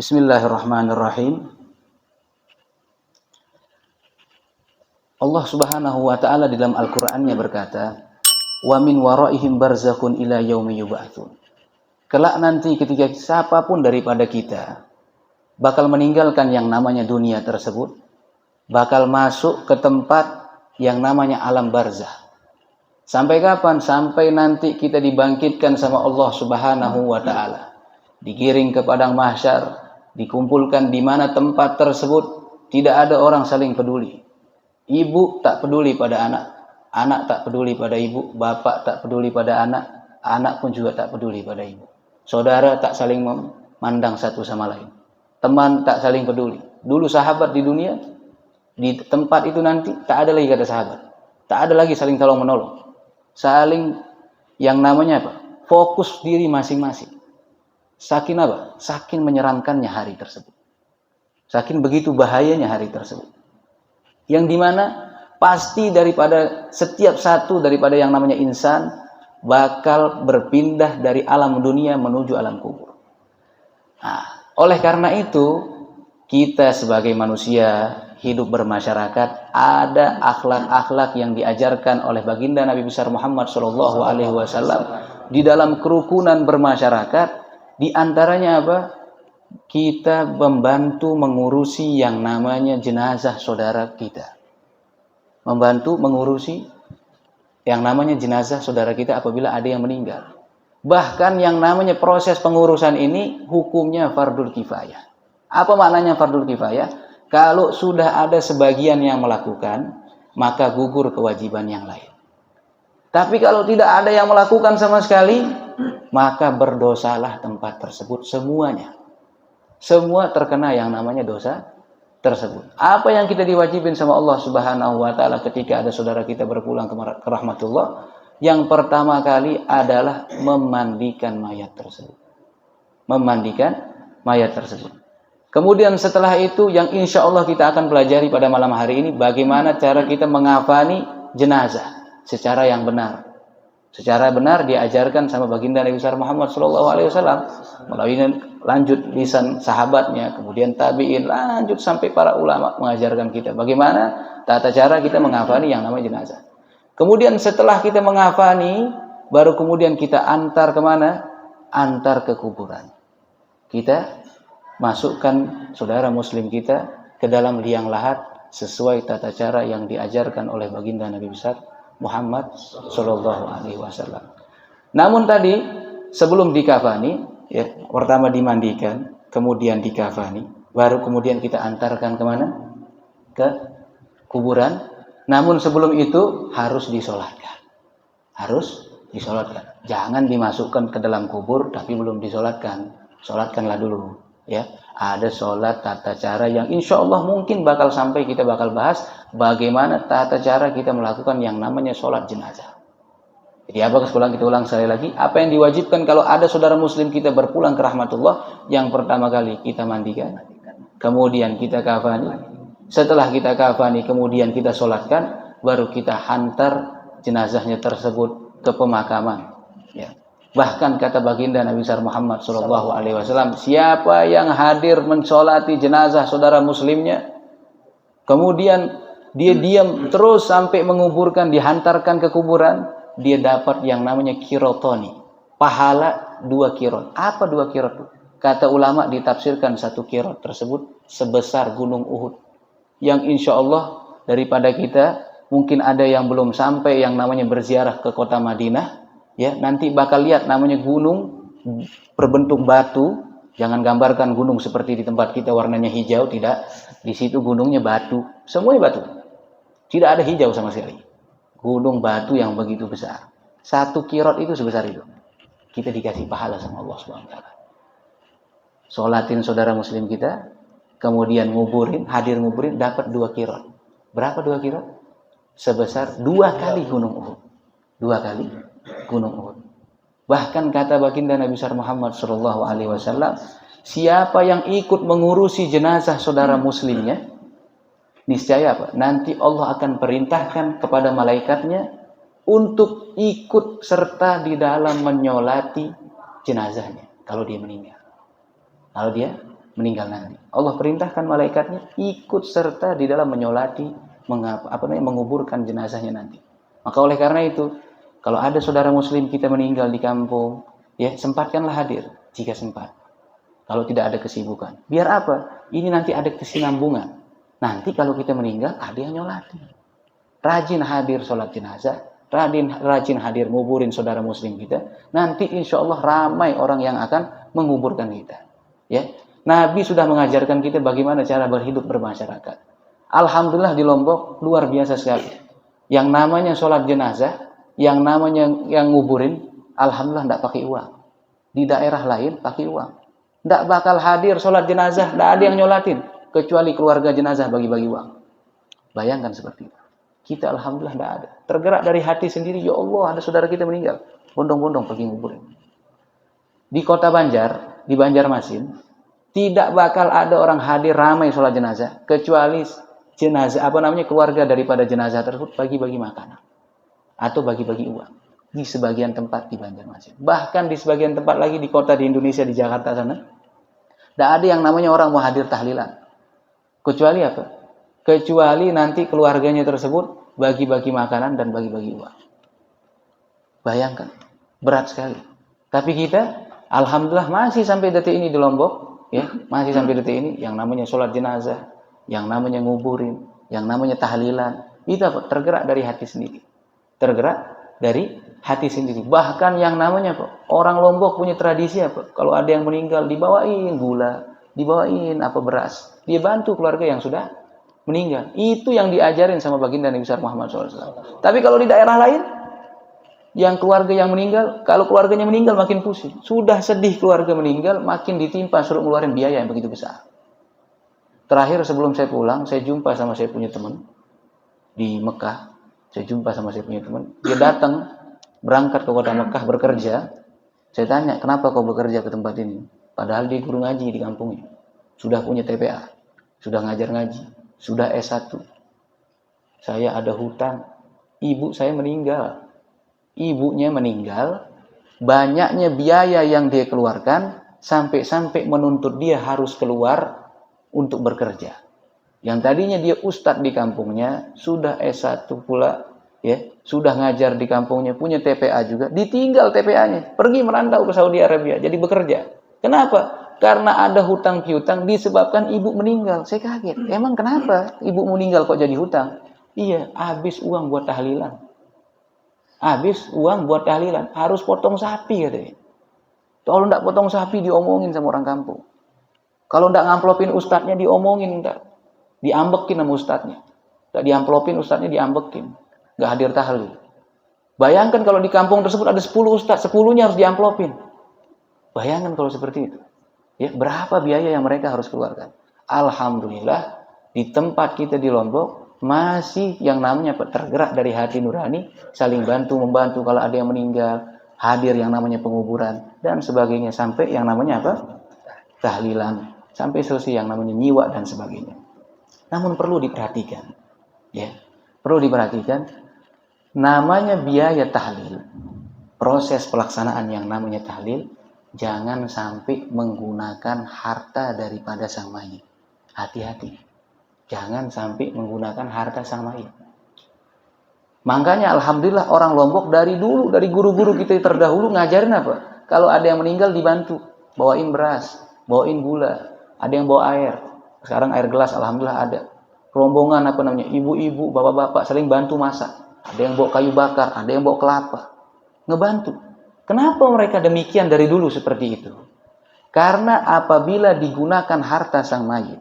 Bismillahirrahmanirrahim. Allah Subhanahu wa taala di dalam Al-Qur'annya berkata, "Wa min waraihim barzakhun ila yaumi yub'atsun." Kelak nanti ketika siapapun daripada kita bakal meninggalkan yang namanya dunia tersebut, bakal masuk ke tempat yang namanya alam barzah. Sampai kapan? Sampai nanti kita dibangkitkan sama Allah Subhanahu wa taala. Digiring ke padang mahsyar, dikumpulkan di mana tempat tersebut tidak ada orang saling peduli. Ibu tak peduli pada anak, anak tak peduli pada ibu, bapak tak peduli pada anak, anak pun juga tak peduli pada ibu. Saudara tak saling memandang satu sama lain. Teman tak saling peduli. Dulu sahabat di dunia, di tempat itu nanti tak ada lagi kata sahabat. Tak ada lagi saling tolong menolong. Saling yang namanya apa? Fokus diri masing-masing. Saking apa? Saking menyeramkannya hari tersebut. Saking begitu bahayanya hari tersebut. Yang dimana pasti daripada setiap satu daripada yang namanya insan bakal berpindah dari alam dunia menuju alam kubur. Nah, oleh karena itu kita sebagai manusia hidup bermasyarakat ada akhlak-akhlak yang diajarkan oleh baginda Nabi besar Muhammad SAW di dalam kerukunan bermasyarakat. Di antaranya apa? Kita membantu mengurusi yang namanya jenazah saudara kita. Membantu mengurusi yang namanya jenazah saudara kita apabila ada yang meninggal. Bahkan yang namanya proses pengurusan ini hukumnya fardul kifayah. Apa maknanya fardul kifayah? Kalau sudah ada sebagian yang melakukan, maka gugur kewajiban yang lain. Tapi kalau tidak ada yang melakukan sama sekali, maka berdosalah tempat tersebut semuanya. Semua terkena yang namanya dosa tersebut. Apa yang kita diwajibin sama Allah Subhanahu wa taala ketika ada saudara kita berpulang ke rahmatullah? Yang pertama kali adalah memandikan mayat tersebut. Memandikan mayat tersebut. Kemudian setelah itu yang insya Allah kita akan pelajari pada malam hari ini bagaimana cara kita mengafani jenazah secara yang benar. Secara benar diajarkan sama baginda Nabi besar Muhammad SAW melalui lanjut lisan sahabatnya, kemudian tabi'in, lanjut sampai para ulama mengajarkan kita bagaimana tata cara kita mengafani yang namanya jenazah. Kemudian setelah kita mengafani, baru kemudian kita antar kemana? Antar ke kuburan. Kita masukkan saudara muslim kita ke dalam liang lahat sesuai tata cara yang diajarkan oleh baginda Nabi besar Muhammad SAW. Namun tadi sebelum dikafani, ya, pertama dimandikan, kemudian dikafani, baru kemudian kita antarkan kemana? Ke kuburan. Namun sebelum itu harus disolatkan. Harus disolatkan. Jangan dimasukkan ke dalam kubur tapi belum disolatkan. Solatkanlah dulu. Ya, ada solat tata cara yang insya Allah mungkin bakal sampai kita bakal bahas bagaimana tata cara kita melakukan yang namanya solat jenazah. Jadi apa kita ulang sekali lagi, apa yang diwajibkan kalau ada saudara muslim kita berpulang ke rahmatullah, yang pertama kali kita mandikan, kemudian kita kafani, setelah kita kafani kemudian kita solatkan, baru kita hantar jenazahnya tersebut ke pemakaman. Ya. Bahkan kata baginda Nabi besar Muhammad SAW, siapa yang hadir mensolati jenazah saudara muslimnya, kemudian dia diam terus sampai menguburkan, dihantarkan ke kuburan, dia dapat yang namanya kirotoni, pahala 2 kirot. Apa 2 kirot? Kata ulama ditafsirkan 1 kirot tersebut sebesar gunung Uhud. Yang insya Allah daripada kita mungkin ada yang belum sampai yang namanya berziarah ke kota Madinah. Ya, nanti bakal lihat namanya gunung berbentuk batu. Jangan gambarkan gunung seperti di tempat kita warnanya hijau, tidak. Di situ gunungnya batu, semuanya batu. Tidak ada hijau sama sekali. Gunung batu yang begitu besar. 1 kirot itu sebesar itu. Kita dikasih pahala sama Allah SWT. Sholatin saudara muslim kita, kemudian nguburin, hadir nguburin, dapat 2 kirot. Berapa 2 kirot? Sebesar 2 kali gunung Uhud. 2 kali gunung Uhud. Bahkan kata baginda Nabi besar Muhammad SAW, siapa yang ikut mengurusi jenazah saudara muslimnya, niscaya apa? Nanti Allah akan perintahkan kepada malaikatnya untuk ikut serta di dalam menyolati jenazahnya kalau dia meninggal. Kalau dia meninggal nanti. Allah perintahkan malaikatnya ikut serta di dalam menyolati, menguburkan jenazahnya nanti. Maka oleh karena itu, kalau ada saudara muslim kita meninggal di kampung, ya sempatkanlah hadir jika sempat. Kalau tidak ada kesibukan. Biar apa? Ini nanti ada kesinambungan. Nanti kalau kita meninggal, ada yang nyolati. Rajin hadir sholat jenazah, rajin hadir nguburin saudara muslim kita. Nanti insya Allah ramai orang yang akan menguburkan kita. Ya, Nabi sudah mengajarkan kita bagaimana cara berhidup bermasyarakat. Alhamdulillah di Lombok luar biasa sekali. Yang namanya sholat jenazah, yang namanya yang nguburin, alhamdulillah tidak pakai uang. Di daerah lain pakai uang. Tidak bakal hadir sholat jenazah, tidak ada yang nyolatin. Kecuali keluarga jenazah bagi-bagi uang. Bayangkan seperti itu. Kita alhamdulillah tidak ada. Tergerak dari hati sendiri, ya Allah ada saudara kita meninggal. Bondong-bondong pergi nguburin. Di kota Banjar, di Banjarmasin, tidak bakal ada orang hadir ramai sholat jenazah. Kecuali jenazah, keluarga daripada jenazah tersebut bagi-bagi makanan. Atau bagi-bagi uang. Di sebagian tempat di Banjarmasin. Bahkan di sebagian tempat lagi di kota di Indonesia, di Jakarta sana, tidak ada yang namanya orang mau hadir tahlilan. Kecuali apa? Kecuali nanti keluarganya tersebut bagi-bagi makanan dan bagi-bagi uang. Bayangkan, berat sekali. Tapi kita, alhamdulillah masih sampai detik ini di Lombok, ya, masih sampai detik ini yang namanya sholat jenazah, yang namanya nguburin, yang namanya tahlilan, itu apa? Tergerak dari hati sendiri. Tergerak dari hati sendiri. Bahkan yang namanya orang Lombok punya tradisi apa? Kalau ada yang meninggal dibawain gula, dibawain beras. Dia bantu keluarga yang sudah meninggal. Itu yang diajarin sama baginda Nabi besar Muhammad SAW. Tapi kalau di daerah lain, yang keluarga yang meninggal, kalau keluarganya meninggal makin pusing. Sudah sedih keluarga meninggal, makin ditimpa suruh ngeluarin biaya yang begitu besar. Terakhir sebelum saya pulang, saya jumpa sama saya punya teman di Mekah. Saya jumpa sama saya punya teman. Dia datang berangkat ke kota Mekah bekerja. Saya tanya, kenapa kau bekerja ke tempat ini? Padahal dia guru ngaji di kampungnya. Sudah punya TPA. Sudah ngajar ngaji. Sudah S1. Saya ada hutang. Ibu saya meninggal. Ibunya meninggal. Banyaknya biaya yang dia keluarkan. Sampai-sampai menuntut dia harus keluar untuk bekerja. Yang tadinya dia ustadz di kampungnya, sudah S1 pula, ya, sudah ngajar di kampungnya, punya TPA juga, ditinggal TPA-nya, pergi merantau ke Saudi Arabia, jadi bekerja. Kenapa? Karena ada hutang piutang disebabkan ibu meninggal. Saya kaget. Emang kenapa ibu meninggal kok jadi hutang? Iya, habis uang buat tahlilan. Habis uang buat tahlilan, harus potong sapi katanya. Kalau enggak potong sapi diomongin sama orang kampung. Kalau enggak ngamplopin ustadznya diomongin enggak. Diambekin sama ustadznya. Gak diamplopin ustadznya diambekin. Gak hadir tahlil. Bayangkan kalau di kampung tersebut ada 10 ustadz, 10-nya harus diamplopin. Bayangkan kalau seperti itu. Ya, berapa biaya yang mereka harus keluarkan. Alhamdulillah di tempat kita di Lombok masih yang namanya tergerak dari hati nurani, saling bantu membantu kalau ada yang meninggal, hadir yang namanya penguburan dan sebagainya sampai yang namanya tahlilan, sampai selesai yang namanya nyiwa dan sebagainya. Namun perlu diperhatikan, ya, perlu diperhatikan, namanya biaya tahlil, proses pelaksanaan yang namanya tahlil, jangan sampai menggunakan harta daripada sang mayit. Hati-hati, jangan sampai menggunakan harta sang mayit. Makanya alhamdulillah orang Lombok dari dulu, dari guru-guru kita terdahulu ngajarin apa? Kalau ada yang meninggal dibantu, bawain beras, bawain gula, ada yang bawa air. Sekarang air gelas alhamdulillah ada. Rombongan ibu-ibu, bapak-bapak saling bantu masak. Ada yang bawa kayu bakar, ada yang bawa kelapa. Ngebantu. Kenapa mereka demikian dari dulu seperti itu? Karena apabila digunakan harta sang mayit,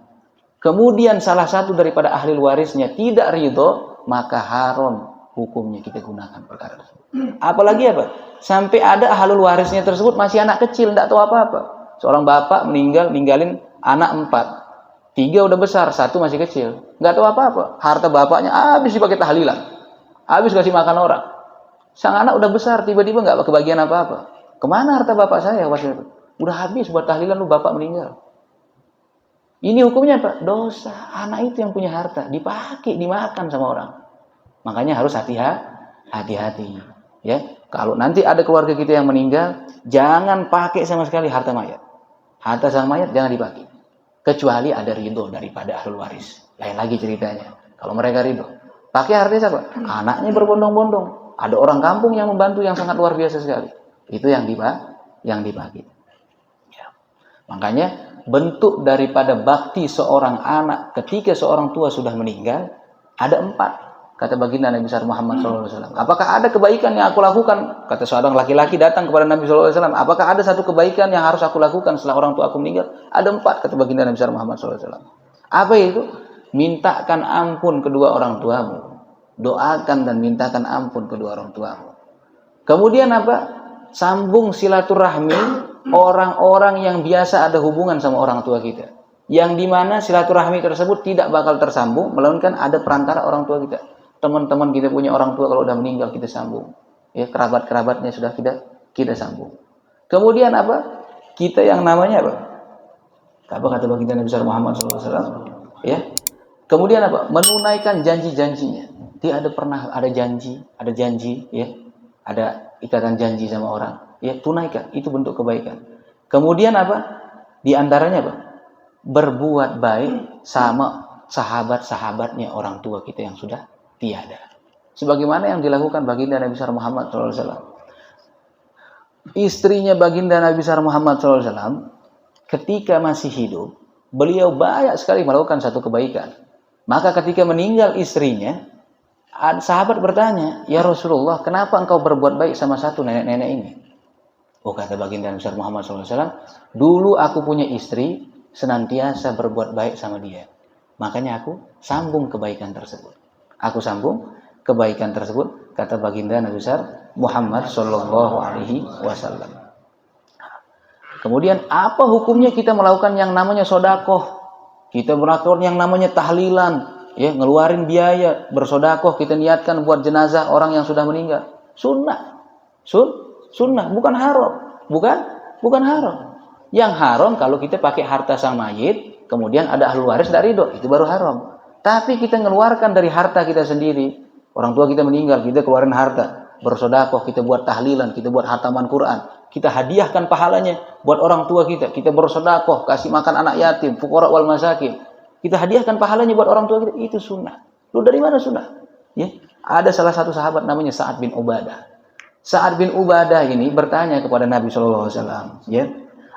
kemudian salah satu daripada ahli warisnya tidak ridho, maka haram hukumnya kita gunakan perkara tersebut. Apalagi sampai ada ahli warisnya tersebut masih anak kecil, tidak tahu apa-apa. Seorang bapak ninggalin anak 4. 3 udah besar, 1 masih kecil. Nggak tahu apa-apa. Harta bapaknya habis dipakai tahlilan. Habis kasih makan orang. Sang anak udah besar, tiba-tiba nggak kebagian apa-apa. Kemana harta bapak saya? Udah habis buat tahlilan lu bapak meninggal. Ini hukumnya dosa. Anak itu yang punya harta. Dipakai, dimakan sama orang. Makanya harus hati-hati. Ya, kalau nanti ada keluarga kita yang meninggal, jangan pakai sama sekali harta mayat. Harta sang mayat jangan dipakai. kecuali ada ridho daripada ahlul waris. Lain lagi ceritanya. Kalau mereka ridho, pakai hartanya siapa? Anaknya berbondong-bondong. Ada orang kampung yang membantu yang sangat luar biasa sekali. Itu yang dibagi. Ya. Makanya bentuk daripada bakti seorang anak ketika seorang tua sudah meninggal ada 4. Kata baginda Nabi besar Muhammad SAW. Apakah ada kebaikan yang aku lakukan? Kata seorang laki-laki datang kepada Nabi SAW. Apakah ada satu kebaikan yang harus aku lakukan setelah orang tua aku meninggal? Ada 4, kata baginda Nabi besar Muhammad SAW. Apa itu? Mintakan ampun kedua orang tuamu. Doakan dan mintakan ampun kedua orang tuamu. Kemudian apa? Sambung silaturahmi orang-orang yang biasa ada hubungan sama orang tua kita. Yang dimana silaturahmi tersebut tidak bakal tersambung, melainkan ada perantara orang tua kita. Teman-teman kita punya orang tua kalau udah meninggal kita sambung. Ya, kerabat-kerabatnya sudah kita sambung. Kemudian apa? Kita yang namanya apa? Apa kata baginda Nabi Muhammad SAW? Ya. Kemudian apa? Menunaikan janji-janjinya. Dia pernah ada janji, ya. Ada ikatan janji sama orang. Ya, tunaikan. Itu bentuk kebaikan. Kemudian apa? Di antaranya apa? Berbuat baik sama sahabat-sahabatnya orang tua kita yang sudah tiada. Sebagaimana yang dilakukan baginda Nabi besar Muhammad SAW. Istrinya baginda Nabi besar Muhammad SAW ketika masih hidup, beliau banyak sekali melakukan satu kebaikan. Maka ketika meninggal istrinya, sahabat bertanya, "Ya Rasulullah, kenapa engkau berbuat baik sama satu nenek-nenek ini?" Oh, kata baginda Nabi besar Muhammad SAW, "Dulu aku punya istri, senantiasa berbuat baik sama dia. Makanya aku sambung kebaikan tersebut." Aku sambung kebaikan tersebut, kata baginda Nabi besar Muhammad Shallallahu Alaihi Wasallam. Kemudian apa hukumnya kita melakukan yang namanya sodakoh? Kita melakukan yang namanya tahlilan, ya, ngeluarin biaya bersodakoh, kita niatkan buat jenazah orang yang sudah meninggal. Sunnah, sunnah, bukan haram, bukan haram. Yang haram kalau kita pakai harta sang mayit, kemudian ada ahli waris dari ridho, itu baru haram. Tapi kita ngeluarkan dari harta kita sendiri. Orang tua kita meninggal, kita keluarin harta. Bersodakoh, kita buat tahlilan, kita buat hataman Quran. Kita hadiahkan pahalanya buat orang tua kita. Kita bersodakoh, kasih makan anak yatim, fuqara wal masakin. Kita hadiahkan pahalanya buat orang tua kita. Itu sunnah. Lu dari mana sunnah? Ya, ada salah satu sahabat namanya Sa'ad bin Ubadah. Sa'ad bin Ubadah ini bertanya kepada Nabi SAW. Ya,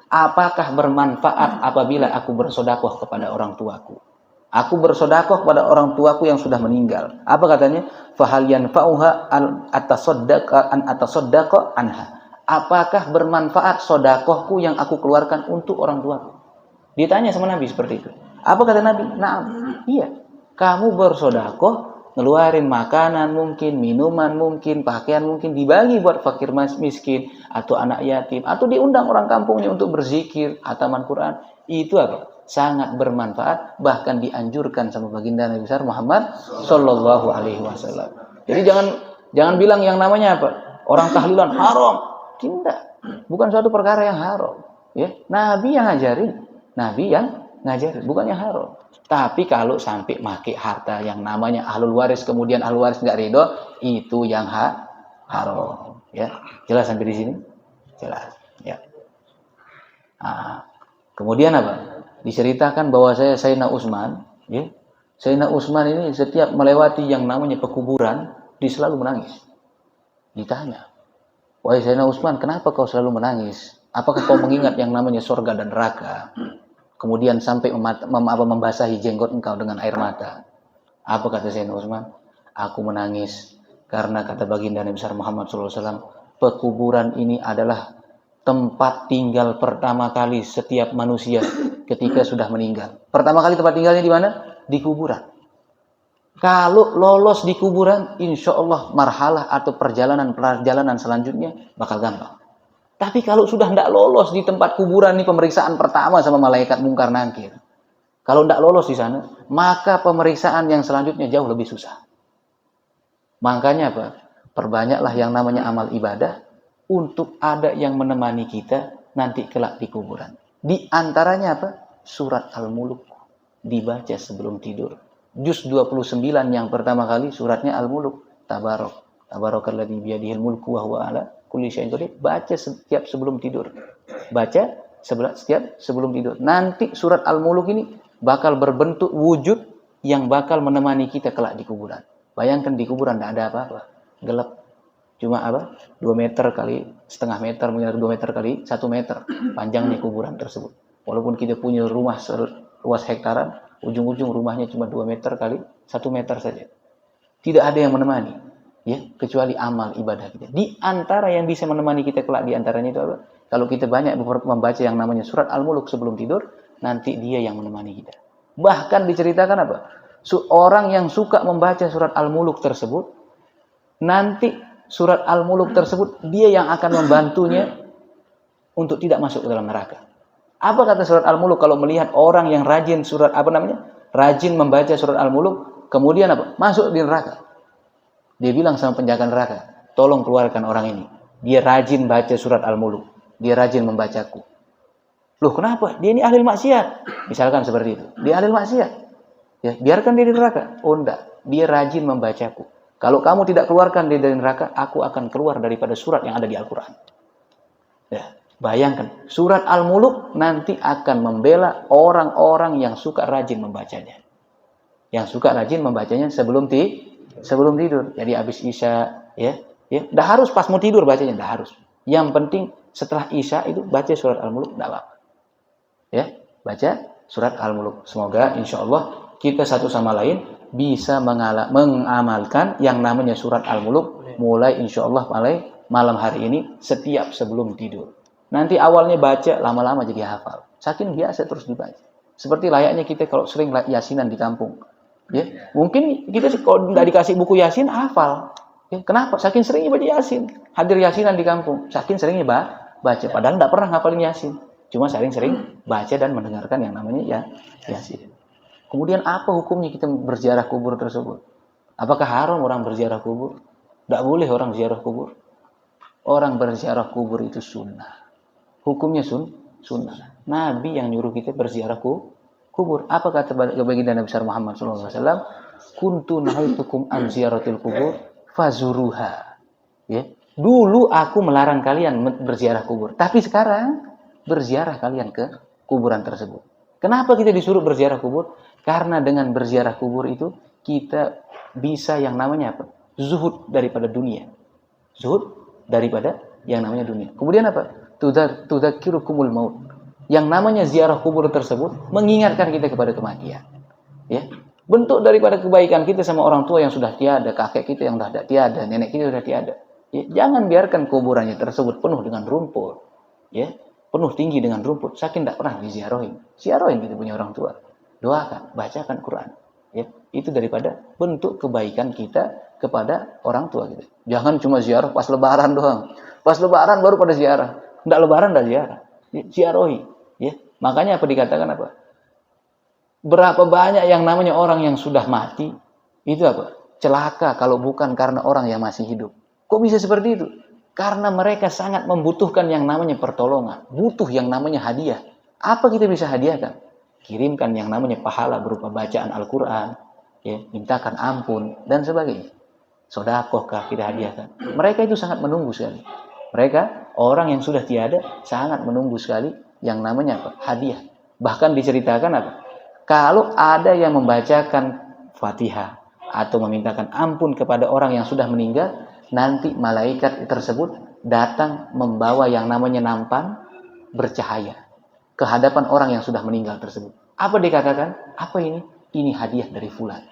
apakah bermanfaat apabila aku bersodakoh kepada orang tuaku? Aku bersodakoh kepada orang tuaku yang sudah meninggal. Apa katanya? Fahal yanfa'uha an atasaddaqa anha. Apakah bermanfaat sodakohku yang aku keluarkan untuk orang tuaku? Ditanya sama Nabi seperti itu. Apa kata Nabi? Naam. Iya. Kamu bersodakoh, ngeluarin makanan mungkin, minuman mungkin, pakaian mungkin, dibagi buat fakir miskin atau anak yatim, atau diundang orang kampungnya untuk berzikir, hataman Quran. Itu apa? Sangat bermanfaat, bahkan dianjurkan sama baginda Nabi besar Muhammad Shallallahu Alaihi Wasallam. Jadi jangan bilang yang namanya apa, orang tahlilan haram. Tidak, bukan suatu perkara yang haram. Ya, Nabi yang ngajarin, bukan yang haram. Tapi kalau sampai pakai harta yang namanya ahlul waris, kemudian ahlul waris nggak ridho, itu yang haram. Ya, jelas sampai di sini? Jelas. Ya. Nah, kemudian apa? Diceritakan bahwa Sayyidina Utsman, ya, Sayyidina Utsman ini setiap melewati yang namanya pekuburan, dia selalu menangis. Ditanya, "Wahai Sayyidina Utsman, kenapa kau selalu menangis? Apakah kau mengingat yang namanya surga dan neraka?" Kemudian sampai membasahi jenggot engkau dengan air mata. Apa kata Sayyidina Utsman? "Aku menangis karena kata baginda Nabi besar Muhammad SAW, pekuburan ini adalah tempat tinggal pertama kali setiap manusia ketika sudah meninggal. Pertama kali tempat tinggalnya di mana? Di kuburan. Kalau lolos di kuburan, insya Allah marhalah atau perjalanan selanjutnya bakal gampang. Tapi kalau sudah tidak lolos di tempat kuburan, ini pemeriksaan pertama sama malaikat mungkar nangkir. Kalau tidak lolos di sana, maka pemeriksaan yang selanjutnya jauh lebih susah. Makanya apa? Perbanyaklah yang namanya amal ibadah, untuk ada yang menemani kita nanti kelak di kuburan. Di antaranya apa? Surat Al-Mulk dibaca sebelum tidur. Juz 29 yang pertama kali suratnya Al-Mulk. Tabarakalladzi biyadihil mulku wa huwa ala kulli syai'in qadir. Baca setiap sebelum tidur. Baca setiap sebelum tidur. Nanti surat Al-Muluk ini bakal berbentuk wujud yang bakal menemani kita kelak di kuburan. Bayangkan di kuburan tidak ada apa-apa, gelap. Cuma 2 meter kali setengah meter, mungkin 2 meter kali 1 meter panjangnya kuburan tersebut. Walaupun kita punya rumah luas hektaran, ujung-ujung rumahnya cuma 2 meter kali 1 meter saja. Tidak ada yang menemani, ya, kecuali amal ibadah kita. Di antara yang bisa menemani kita kelak di antaranya itu apa? Kalau kita banyak membaca yang namanya surat Al-Muluk sebelum tidur, nanti dia yang menemani kita. Bahkan diceritakan apa? Orang yang suka membaca surat Al-Muluk tersebut, nanti surat Al-Muluk tersebut dia yang akan membantunya untuk tidak masuk ke dalam neraka. Apa kata surat Al-Muluk kalau melihat orang yang rajin rajin membaca surat Al-Muluk, kemudian apa? Masuk di neraka. Dia bilang sama penjaga neraka, tolong keluarkan orang ini. Dia rajin baca surat Al-Muluk. Dia rajin membacaku. Loh kenapa? Dia ini ahli maksiat. Misalkan seperti itu. Dia ahli maksiat. Ya, biarkan dia di neraka. Oh enggak. Dia rajin membacaku. Kalau kamu tidak keluarkan dia dari neraka, aku akan keluar daripada surat yang ada di Al-Quran. Ya, bayangkan. Surat Al-Muluk nanti akan membela orang-orang yang suka rajin membacanya. Yang suka rajin membacanya sebelum tidur. Jadi habis Isya, ya. Dah harus pas mau tidur bacanya, dah harus. Yang penting setelah Isya itu baca surat Al-Muluk, enggak apa-apa. Ya, baca surat Al-Muluk. Semoga insya Allah kita satu sama lain bisa mengamalkan yang namanya surat Al-Muluk mulai insya Allah malam hari ini setiap sebelum tidur. Nanti awalnya baca, lama-lama jadi hafal. Saking biasa terus dibaca. Seperti layaknya kita kalau sering yasinan di kampung. Ya, mungkin kita kalau tidak dikasih buku yasin hafal. Ya, kenapa? Saking seringnya baca yasin. Hadir yasinan di kampung. Saking seringnya baca. Padahal tidak pernah ngapalin yasin. Cuma sering-sering baca dan mendengarkan yang namanya yasin. Kemudian apa hukumnya kita berziarah kubur tersebut? Apakah haram orang berziarah kubur? Tidak boleh orang ziarah kubur. Orang berziarah kubur itu sunnah. Hukumnya sunnah. Nabi yang nyuruh kita berziarah kubur. Apa kata baginda Nabi besar Muhammad SAW? Kuntu nahaitukum an ziyaratil kubur fazuruha. Ya. Dulu aku melarang kalian berziarah kubur. Tapi sekarang berziarah kalian ke kuburan tersebut. Kenapa kita disuruh berziarah kubur? Karena dengan berziarah kubur itu kita bisa yang namanya apa? Zuhud daripada dunia. Zuhud daripada yang namanya dunia. Kemudian apa? Tudzakirukumul maut. Yang namanya ziarah kubur tersebut mengingatkan kita kepada kematian. Ya. Bentuk daripada kebaikan kita sama orang tua yang sudah tiada, kakek kita yang sudah tiada, nenek kita sudah tiada. Ya. Jangan biarkan kuburannya tersebut penuh dengan rumput. Ya. Penuh tinggi dengan rumput, saking tidak pernah diziarahin. Ziarahin kita punya orang tua. Doakan, bacakan Quran. Ya, itu daripada bentuk kebaikan kita kepada orang tua kita. Jangan cuma ziarah pas lebaran doang. Pas lebaran baru pada ziarah. Tidak lebaran tidak ziarah. Ziarahi. Ya, makanya apa dikatakan apa? Berapa banyak yang namanya orang yang sudah mati, itu apa? Celaka kalau bukan karena orang yang masih hidup. Kok bisa seperti itu? Karena mereka sangat membutuhkan yang namanya pertolongan. Butuh yang namanya hadiah. Apa kita bisa hadiahkan? Kirimkan yang namanya pahala berupa bacaan Al-Quran. Ya, mintakan ampun. Dan sebagainya. Sedekahkah kita hadiahkan? Mereka itu sangat menunggu sekali. Mereka, orang yang sudah tiada, sangat menunggu sekali yang namanya apa? Hadiah. Bahkan diceritakan apa? Kalau ada yang membacakan Fatihah. Atau memintakan ampun kepada orang yang sudah meninggal, nanti malaikat tersebut datang membawa yang namanya nampan bercahaya ke hadapan orang yang sudah meninggal tersebut. Apa dikatakan? Apa ini? Ini hadiah dari fulan.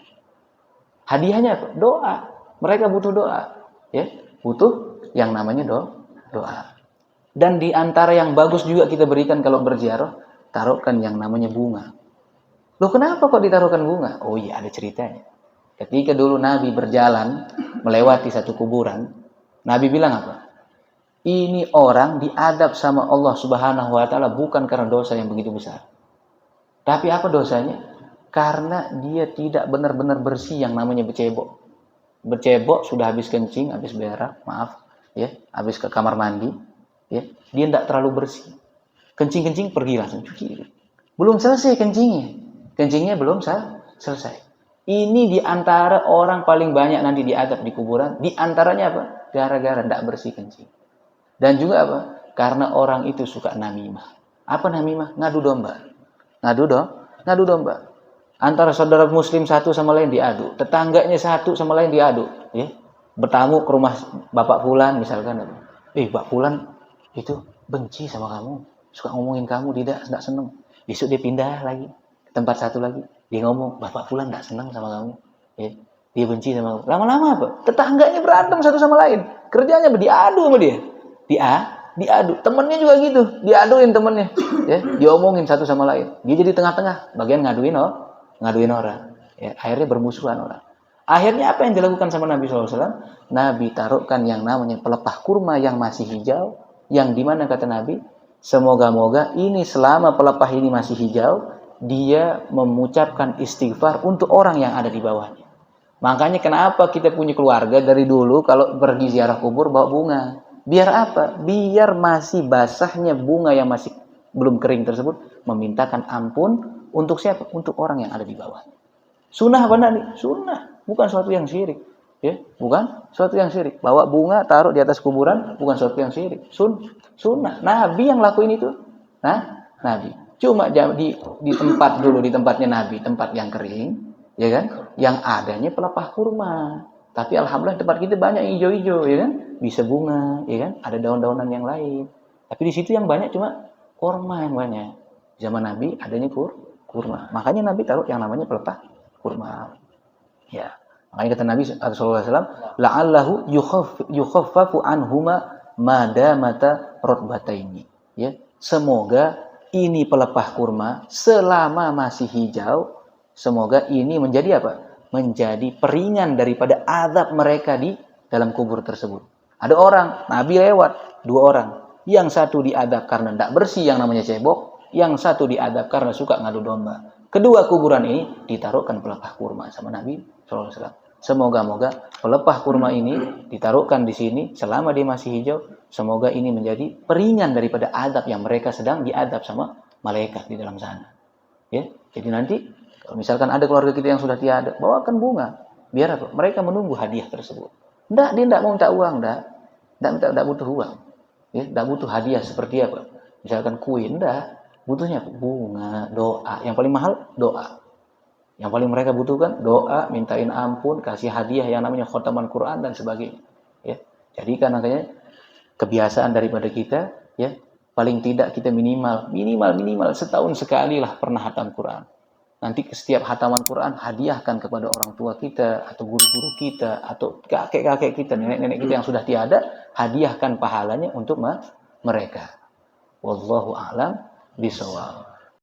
Hadiahnya apa? Doa. Mereka butuh doa. Ya, butuh yang namanya doa. Dan di antara yang bagus juga kita berikan kalau berziarah, taruhkan yang namanya bunga. Loh kenapa kok ditaruhkan bunga? Oh iya, ada ceritanya. Ketika dulu Nabi berjalan melewati satu kuburan, Nabi bilang apa? Ini orang diadab sama Allah Subhanahu wa taala bukan karena dosa yang begitu besar. Tapi apa dosanya? Karena dia tidak benar-benar bersih yang namanya bercebok. Bercebok sudah habis kencing, habis berak, ya, habis ke kamar mandi, ya. Dia tidak terlalu bersih. Kencing-kencing pergi langsung cuci. Belum selesai kencingnya. Kencingnya belum selesai. Ini diantara orang paling banyak nanti diadab di kuburan. Diantaranya apa? Gara-gara tidak bersih kencing. Dan juga apa? Karena orang itu suka namimah. Apa namimah? Ngadu domba. Ngadu domba. Antara saudara muslim satu sama lain diadu, tetangganya satu sama lain diadu, ya. Bertamu ke rumah Bapak Fulan misalkan, Pak Fulan itu benci sama kamu, suka ngomongin kamu, tidak seneng. Besok dia pindah lagi ke tempat satu lagi, dia ngomong Bapak Fulan tidak seneng sama kamu, ya. Dia benci sama kamu. Lama-lama apa? Tetangganya berantem satu sama lain, kerjanya diadu sama dia, diadu. Temennya juga gitu, diaduin temennya, ya. Diomongin satu sama lain. Dia jadi tengah-tengah, bagian ngaduin orang, ya. Akhirnya bermusuhan orang. Akhirnya apa yang dilakukan sama Nabi SAW? Nabi taruhkan yang namanya pelepah kurma yang masih hijau, yang dimana kata Nabi, semoga-moga ini selama pelepah ini masih hijau, dia mengucapkan istighfar untuk orang yang ada di bawahnya. Makanya kenapa kita punya keluarga dari dulu kalau pergi ziarah kubur bawa bunga. Biar apa? Biar masih basahnya bunga yang masih belum kering tersebut memintakan ampun untuk siapa? Untuk orang yang ada di bawahnya. Sunnah apa enggak nih? Sunnah. Bukan suatu yang syirik, ya, bukan suatu yang syirik. Bawa bunga taruh di atas kuburan bukan suatu yang syirik. Sunnah. Nabi yang lakuin itu. Nah, Nabi. Cuma di tempat dulu, di tempatnya Nabi, tempat yang kering, ya kan? Yang adanya pelepah kurma. Tapi alhamdulillah tempat kita banyak hijau-hijau, ya kan? Bisa bunga, ya kan? Ada daun-daunan yang lain. Tapi di situ yang banyak cuma kurma yang banyak. Zaman Nabi adanya kurma. Makanya Nabi taruh yang namanya pelepah kurma. Ya, makanya kata Nabi sallallahu alaihi wasallam, la'allahu yukhaffafu anhuma madamata rotbataini. Ya, semoga ini pelepah kurma selama masih hijau, semoga ini menjadi apa? Menjadi peringan daripada azab mereka di dalam kubur tersebut. Ada orang, Nabi lewat, 2 orang. Yang satu diadab karena tidak bersih yang namanya cebok, yang satu diadab karena suka ngadu domba. Kedua kuburan ini ditaruhkan pelepah kurma sama Nabi SAW. Semoga-moga pelepah kurma ini ditaruhkan di sini selama dia masih hijau. Semoga ini menjadi peringan daripada adab yang mereka sedang diadab sama malaikat di dalam sana. Ya, jadi nanti kalau misalkan ada keluarga kita yang sudah tiada, bawakan bunga. Biar apa? Mereka menunggu hadiah tersebut. Dia tidak mau minta uang, tidak butuh uang. Ya, tidak butuh hadiah seperti apa? Misalkan kue, tidak. Butuhnya bunga, doa. Yang paling mahal, doa. Yang paling mereka butuhkan, doa, mintain ampun, kasih hadiah yang namanya khotaman Quran, dan sebagainya. Ya. Jadi kan makanya kebiasaan daripada kita, ya, paling tidak kita minimal setahun sekali lah pernah hatam Quran. Nanti setiap hataman Quran, hadiahkan kepada orang tua kita, atau guru-guru kita, atau kakek-kakek kita, nenek-nenek kita yang sudah tiada, hadiahkan pahalanya untuk mereka. Wallahu a'lam bishawab.